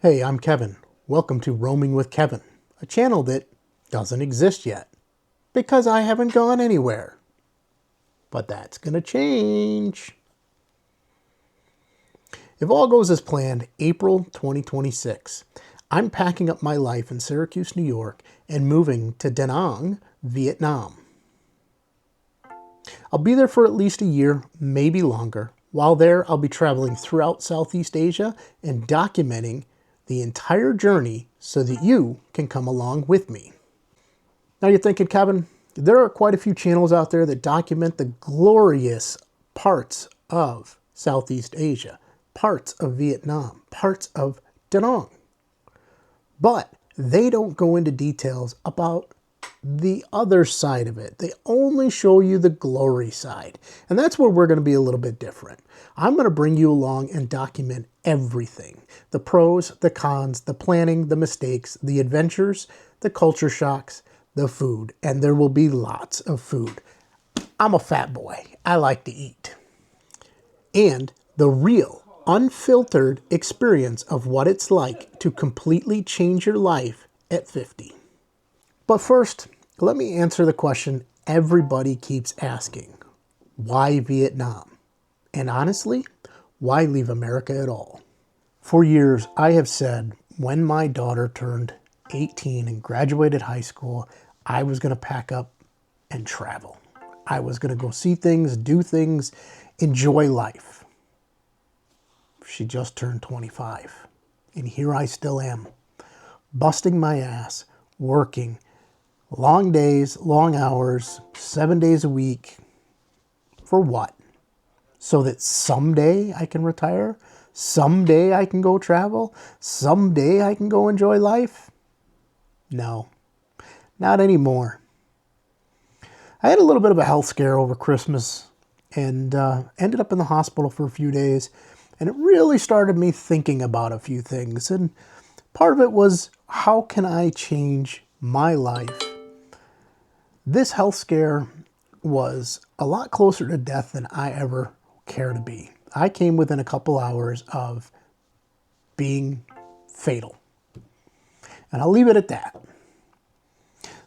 Hey, I'm Kevin. Welcome to Roaming with Kevin, a channel that doesn't exist yet because I haven't gone anywhere. But that's going to change. If all goes as planned, April 2026, I'm packing up my life in Syracuse, New York, and moving to Da Nang, Vietnam. I'll be there for at least a year, maybe longer. While there, I'll be traveling throughout Southeast Asia and documenting the entire journey so that you can come along with me. Now you're thinking, Kevin, there are quite a few channels out there that document the glorious parts of Southeast Asia, parts of Vietnam, parts of Da Nang. But they don't go into details about the other side of it. They only show you the glory side. And that's where we're going to be a little bit different. I'm going to bring you along and document everything. The pros, the cons, the planning, the mistakes, the adventures, the culture shocks, the food. And there will be lots of food. I'm a fat boy. I like to eat. And the real, unfiltered experience of what it's like to completely change your life at 50. But first, let me answer the question everybody keeps asking. Why Vietnam? And honestly, why leave America at all? For years, I have said when my daughter turned 18 and graduated high school, I was going to pack up and travel. I was going to go see things, do things, enjoy life. She just turned 25. And here I still am, busting my ass, working, long days, long hours, 7 days a week. For what? So that someday I can retire? Someday I can go travel? Someday I can go enjoy life? No, not anymore. I had a little bit of a health scare over Christmas and ended up in the hospital for a few days. And it really started me thinking about a few things. And part of it was, how can I change my life? This health scare was a lot closer to death than I ever care to be. I came within a couple hours of being fatal. And I'll leave it at that.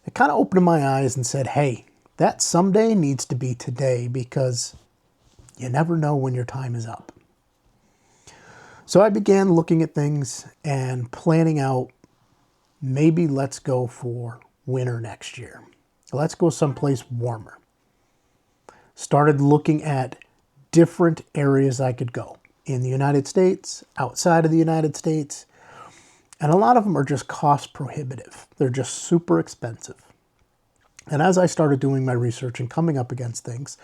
It kind of opened my eyes and said, hey, that someday needs to be today because you never know when your time is up. So I began looking at things and planning out, maybe let's go for winter next year. Let's go someplace warmer. Started looking at different areas I could go in the United States, outside of the United States, and a lot of them are just cost prohibitive. They're just super expensive. And as I started doing my research and coming up against things,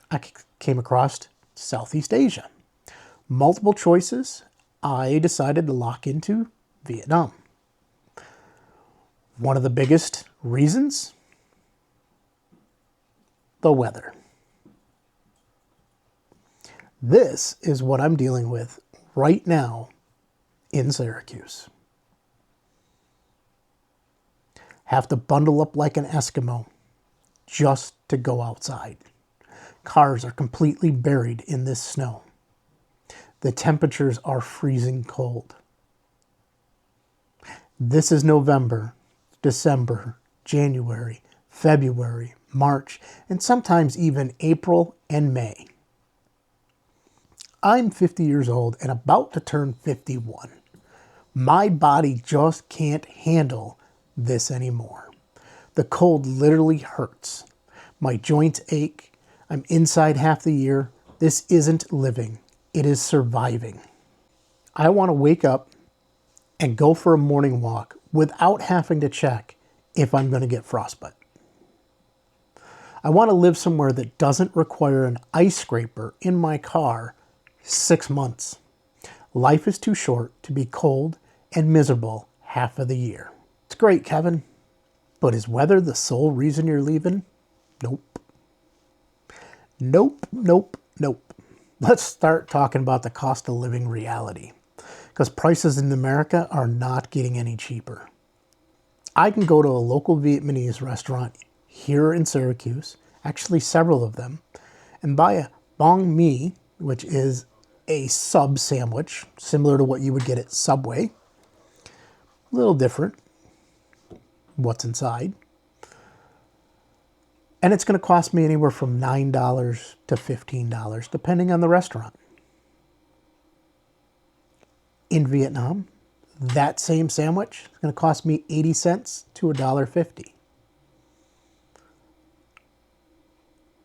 I came across Southeast Asia. Multiple choices. I decided to lock into Vietnam. One of the biggest reasons? The weather. This is what I'm dealing with right now in Syracuse. Have to bundle up like an Eskimo just to go outside. Cars are completely buried in this snow. The temperatures are freezing cold. This is November, December, January, February, March, and sometimes even April and May. I'm 50 years old and about to turn 51. My body just can't handle this anymore. The cold literally hurts. My joints ache. I'm inside half the year. This isn't living. It is surviving. I want to wake up and go for a morning walk without having to check if I'm going to get frostbite. I want to live somewhere that doesn't require an ice scraper in my car 6 months. Life is too short to be cold and miserable half of the year. It's great, Kevin, but is weather the sole reason you're leaving? Nope. Nope, nope, nope. Let's start talking about the cost of living reality, because prices in America are not getting any cheaper. I can go to a local Vietnamese restaurant here in Syracuse, actually several of them, and buy a banh mi, which is a sub sandwich, similar to what you would get at Subway. A little different. What's inside. And it's going to cost me anywhere from $9 to $15, depending on the restaurant. In Vietnam, that same sandwich is going to cost me 80 cents to $1.50.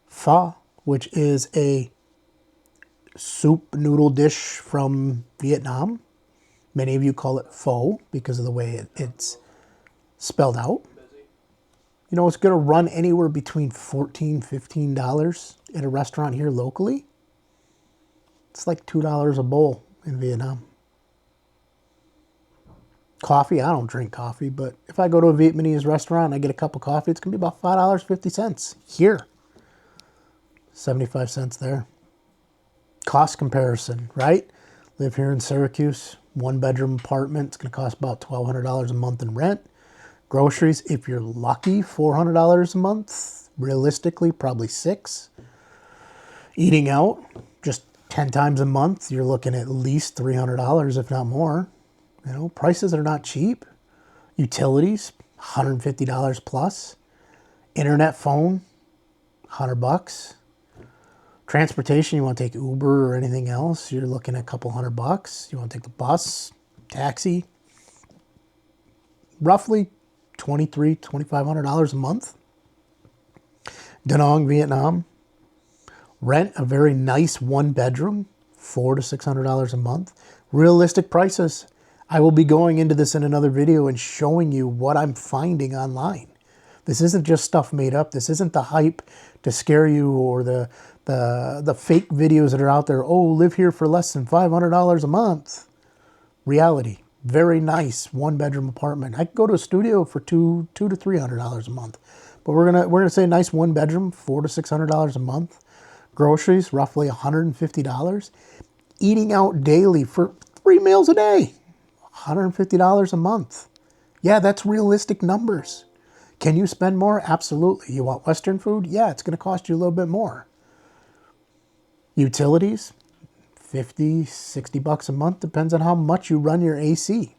Pho, which is a soup noodle dish from Vietnam. Many of you call it pho because of the way it's spelled out. You know, it's going to run anywhere between $14, $15 at a restaurant here locally. It's like $2 a bowl in Vietnam. Coffee, I don't drink coffee, but if I go to a Vietnamese restaurant and I get a cup of coffee, it's going to be about $5.50 here. 75 cents there. Cost comparison, right? Live here in Syracuse, 1-bedroom apartment. It's going to cost about $1,200 a month in rent. Groceries, if you're lucky, $400 a month. Realistically, probably $600. Eating out, just 10 times a month, you're looking at least $300, if not more. You know, prices are not cheap. Utilities, $150 plus. Internet, phone, $100. Transportation, you want to take Uber or anything else, you're looking at a couple $100. You want to take the bus, taxi, roughly $2,300, $2,500 a month. Da Nang, Vietnam. Rent a very nice 1-bedroom, $400 to $600 a month. Realistic prices. I will be going into this in another video and showing you what I'm finding online. This isn't just stuff made up. This isn't the hype to scare you or the fake videos that are out there. Oh, live here for less than $500 a month. Reality. Very nice 1-bedroom apartment. I could go to a studio for $200 to $300 a month. But we're gonna say nice 1-bedroom, $400 to $600 a month. Groceries, roughly $150. Eating out daily for 3 meals a day, $150 a month. Yeah, that's realistic numbers. Can you spend more? Absolutely. You want Western food? Yeah, it's going to cost you a little bit more. Utilities, $50, $60 a month, depends on how much you run your AC.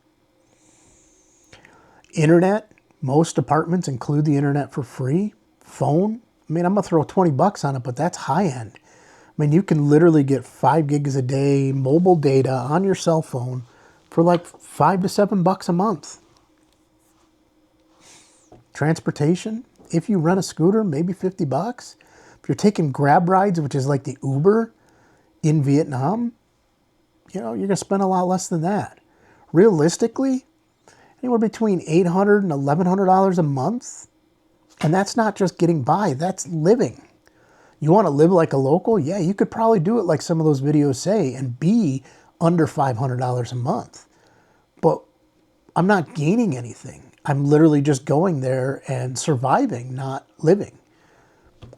Internet, most apartments include the internet for free. Phone, I mean, I'm going to throw $20 on it, but that's high end. I mean, you can literally get 5 gigs a day mobile data on your cell phone for like $5 to $7 a month. Transportation, if you rent a scooter, maybe $50. If you're taking Grab rides, which is like the Uber in Vietnam, you know, you're going to spend a lot less than that. Realistically, anywhere between $800 and $1,100 a month. And that's not just getting by, that's living. You want to live like a local? Yeah, you could probably do it like some of those videos say and be under $500 a month. But I'm not gaining anything. I'm literally just going there and surviving, not living.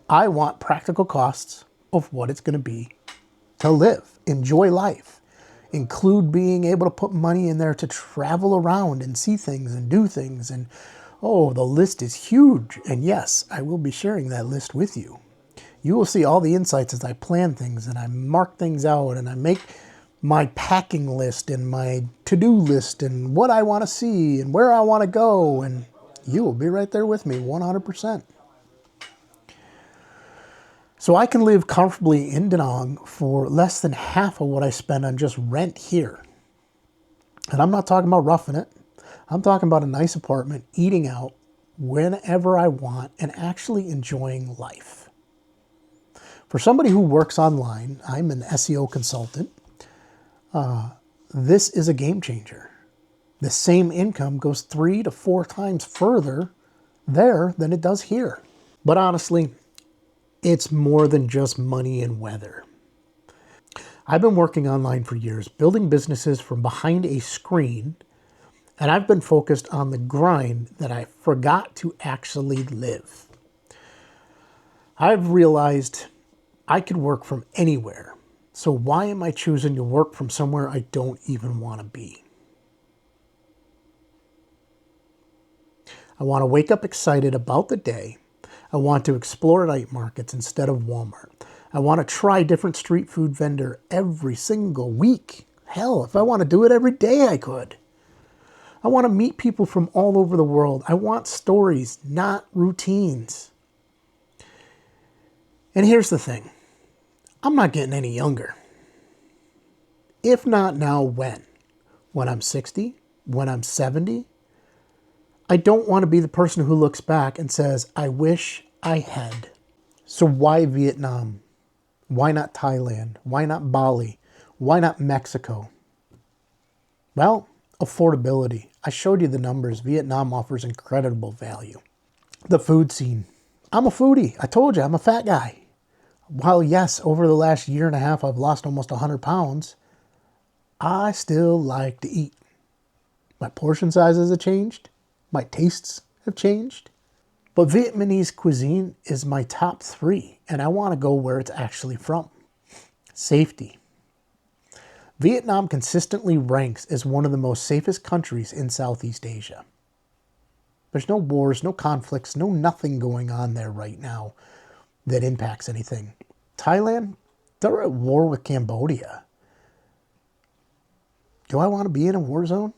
I want practical costs of what it's going to be to live, enjoy life, include being able to put money in there to travel around and see things and do things. And oh, the list is huge. And yes, I will be sharing that list with you. You will see all the insights as I plan things and I mark things out and I make my packing list and my to-do list and what I want to see and where I want to go. And you will be right there with me 100%. So I can live comfortably in Da Nang for less than half of what I spend on just rent here. And I'm not talking about roughing it. I'm talking about a nice apartment, eating out whenever I want and actually enjoying life. For somebody who works online, I'm an SEO consultant. This is a game changer. The same income goes 3 to 4 times further there than it does here. But honestly, it's more than just money and weather. I've been working online for years, building businesses from behind a screen, and I've been focused on the grind that I forgot to actually live. I've realized I could work from anywhere. So why am I choosing to work from somewhere I don't even want to be? I want to wake up excited about the day. I want to explore night markets instead of Walmart. I want to try different street food vendor every single week. Hell, if I want to do it every day, I could. I want to meet people from all over the world. I want stories, not routines. And here's the thing. I'm not getting any younger. If not now, when? When I'm 60? When I'm 70? I don't want to be the person who looks back and says, I wish I had. So why Vietnam? Why not Thailand? Why not Bali? Why not Mexico? Well, affordability. I showed you the numbers. Vietnam offers incredible value. The food scene. I'm a foodie. I told you, I'm a fat guy. While yes, over the last year and a half, I've lost almost 100 pounds, I still like to eat. My portion sizes have changed. My tastes have changed. But Vietnamese cuisine is my top 3, and I want to go where it's actually from. Safety. Vietnam consistently ranks as one of the most safest countries in Southeast Asia. There's no wars, no conflicts, no nothing going on there right now that impacts anything. Thailand, they're at war with Cambodia. Do I want to be in a war zone?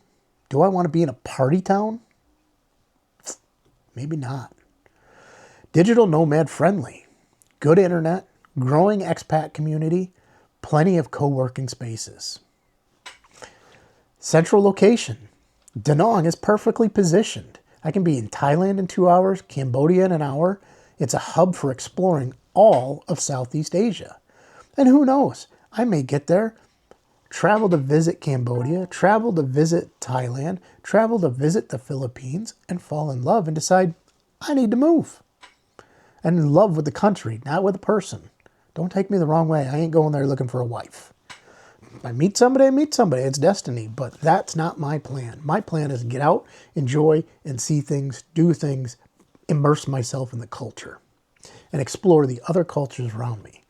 Do I want to be in a party town? Maybe not. Digital nomad friendly. Good internet, growing expat community, plenty of co-working spaces. Central location. Da Nang is perfectly positioned. I can be in Thailand in 2 hours, Cambodia in an hour. It's a hub for exploring all of Southeast Asia. And who knows, I may get there, travel to visit Cambodia, travel to visit Thailand, travel to visit the Philippines, and fall in love and decide, I need to move. And in love with the country, not with a person. Don't take me the wrong way. I ain't going there looking for a wife. If I meet somebody, I meet somebody. It's destiny. But that's not my plan. My plan is to get out, enjoy, and see things, do things, immerse myself in the culture, and explore the other cultures around me.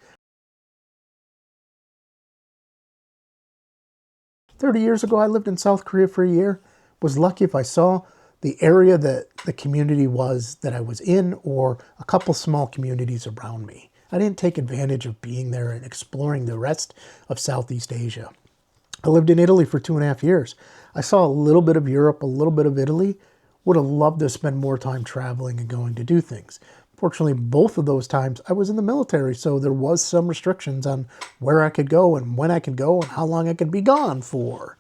30 years ago, I lived in South Korea for a year. Was lucky if I saw the area that the community was that I was in, or a couple small communities around me. I didn't take advantage of being there and exploring the rest of Southeast Asia. I lived in Italy for 2.5 years. I saw a little bit of Europe, a little bit of Italy. Would have loved to spend more time traveling and going to do things. Fortunately, both of those times I was in the military, so there was some restrictions on where I could go and when I could go and how long I could be gone for.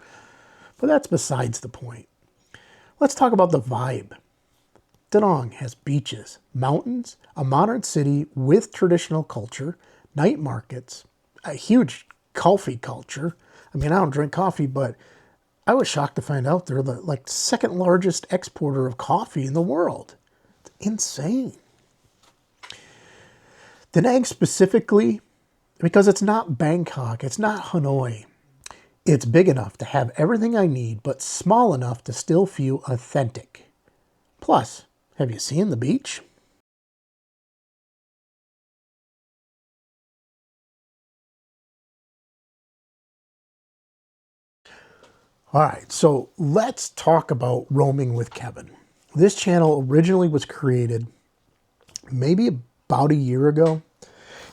But that's besides the point. Let's talk about the vibe. Da Nang has beaches, mountains, a modern city with traditional culture, night markets, a huge coffee culture. I mean, I don't drink coffee, but I was shocked to find out they're the second largest exporter of coffee in the world. It's insane. Da Nang specifically, because it's not Bangkok, it's not Hanoi. It's big enough to have everything I need, but small enough to still feel authentic. Plus, have you seen the beach? All right, so let's talk about roaming with Kevin. This channel originally was created maybe about a year ago,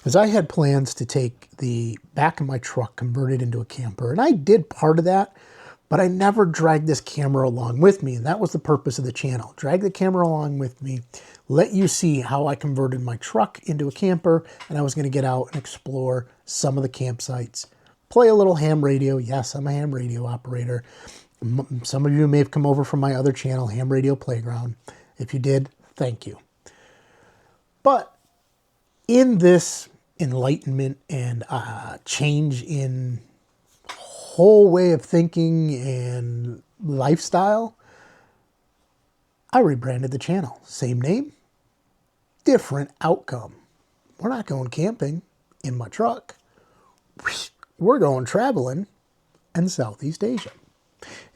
as I had plans to take the back of my truck, convert it into a camper. And I did part of that, but I never dragged this camera along with me. And that was the purpose of the channel. Drag the camera along with me, let you see how I converted my truck into a camper. And I was going to get out and explore some of the campsites. Play a little ham radio. Yes, I'm a ham radio operator. Some of you may have come over from my other channel, Ham Radio Playground. If you did, thank you. But in this enlightenment and change in whole way of thinking and lifestyle, I rebranded the channel. Same name, different outcome. We're not going camping in my truck. We're going traveling in Southeast Asia.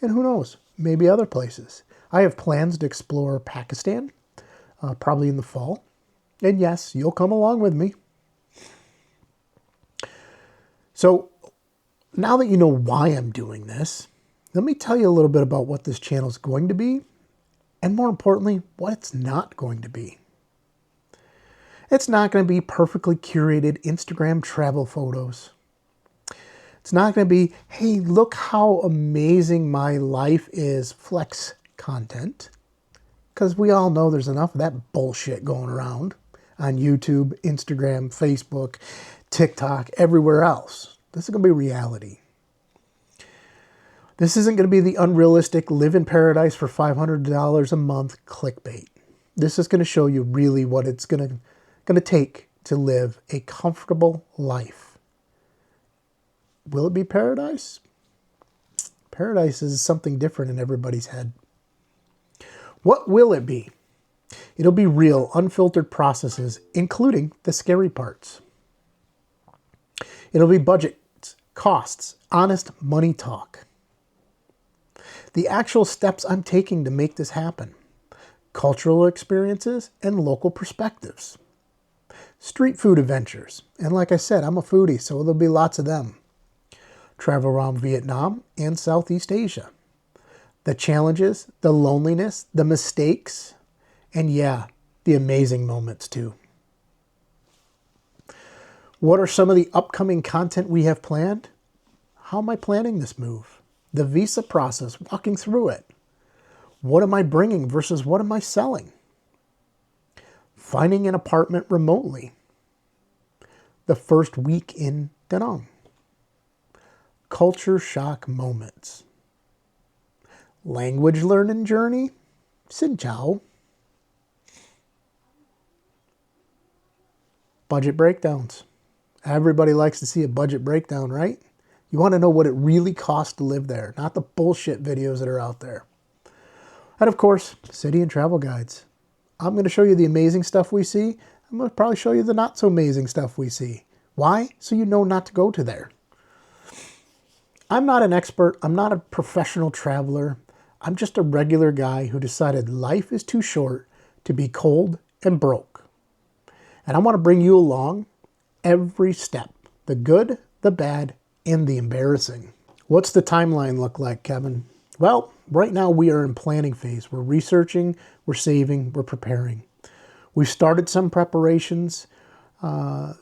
And who knows, maybe other places. I have plans to explore Pakistan, probably in the fall. And yes, you'll come along with me. So now that you know why I'm doing this, let me tell you a little bit about what this channel is going to be, and more importantly, what it's not going to be. It's not going to be perfectly curated Instagram travel photos. It's not going to be, hey, look how amazing my life is, flex content. Because we all know there's enough of that bullshit going around on YouTube, Instagram, Facebook, TikTok, everywhere else. This is going to be reality. This isn't going to be the unrealistic live in paradise for $500 a month clickbait. This is going to show you really what it's going to take to live a comfortable life. Will it be paradise? Paradise is something different in everybody's head. What will it be? It'll be real, unfiltered processes, including the scary parts. It'll be budgets, costs, honest money talk. The actual steps I'm taking to make this happen. Cultural experiences and local perspectives. Street food adventures. And like I said, I'm a foodie, so there'll be lots of them. Travel around Vietnam and Southeast Asia. The challenges, the loneliness, the mistakes, and yeah, the amazing moments too. What are some of the upcoming content we have planned? How am I planning this move? The visa process, walking through it. What am I bringing versus what am I selling? Finding an apartment remotely. The first week in Da Nang. Culture shock moments. Language learning journey. Xin chào. Budget breakdowns. Everybody likes to see a budget breakdown, right? You want to know what it really costs to live there, not the bullshit videos that are out there. And of course, city and travel guides. I'm going to show you the amazing stuff we see. I'm going to probably show you the not so amazing stuff we see. Why? So you know not to go to there. I'm not an expert. I'm not a professional traveler. I'm just a regular guy who decided life is too short to be cold and broke. And I want to bring you along every step. The good, the bad, and the embarrassing. What's the timeline look like, Kevin? Well, right now we are in planning phase. We're researching, we're saving, we're preparing. We've started some preparations.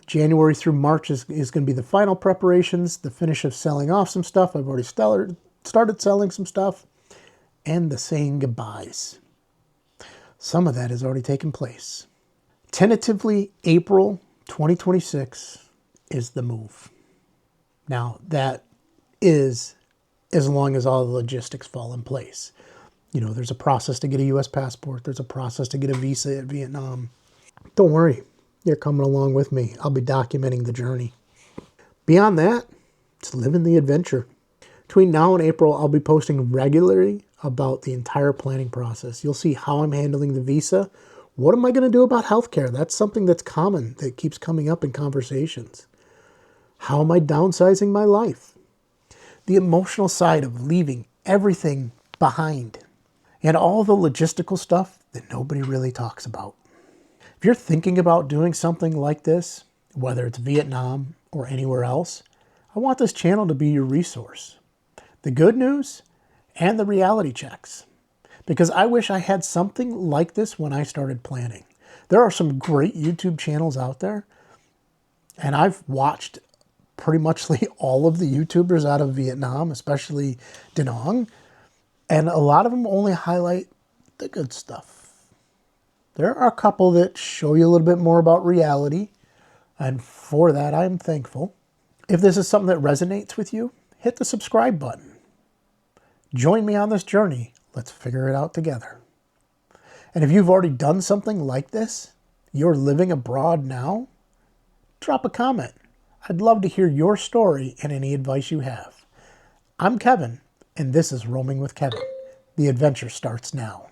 January through March is going to be the final preparations, the finish of selling off some stuff. I've already started selling some stuff, and the saying goodbyes. Some of that has already taken place. Tentatively, April 2026 is the move. Now, that is as long as all the logistics fall in place. You know, there's a process to get a U.S. passport. There's a process to get a visa at Vietnam. Don't worry. You're coming along with me. I'll be documenting the journey. Beyond that, it's living the adventure. Between now and April, I'll be posting regularly about the entire planning process. You'll see how I'm handling the visa. What am I going to do about healthcare? That's something that's common, that keeps coming up in conversations. How am I downsizing my life? The emotional side of leaving everything behind. And all the logistical stuff that nobody really talks about. If you're thinking about doing something like this, whether it's Vietnam or anywhere else, I want this channel to be your resource. The good news and the reality checks. Because I wish I had something like this when I started planning. There are some great YouTube channels out there, and I've watched pretty much all of the YouTubers out of Vietnam, especially Da Nang, and a lot of them only highlight the good stuff. There are a couple that show you a little bit more about reality, and for that I am thankful. If this is something that resonates with you, hit the subscribe button. Join me on this journey. Let's figure it out together. And if you've already done something like this, you're living abroad now, drop a comment. I'd love to hear your story and any advice you have. I'm Kevin, and this is Roaming with Kevin. The adventure starts now.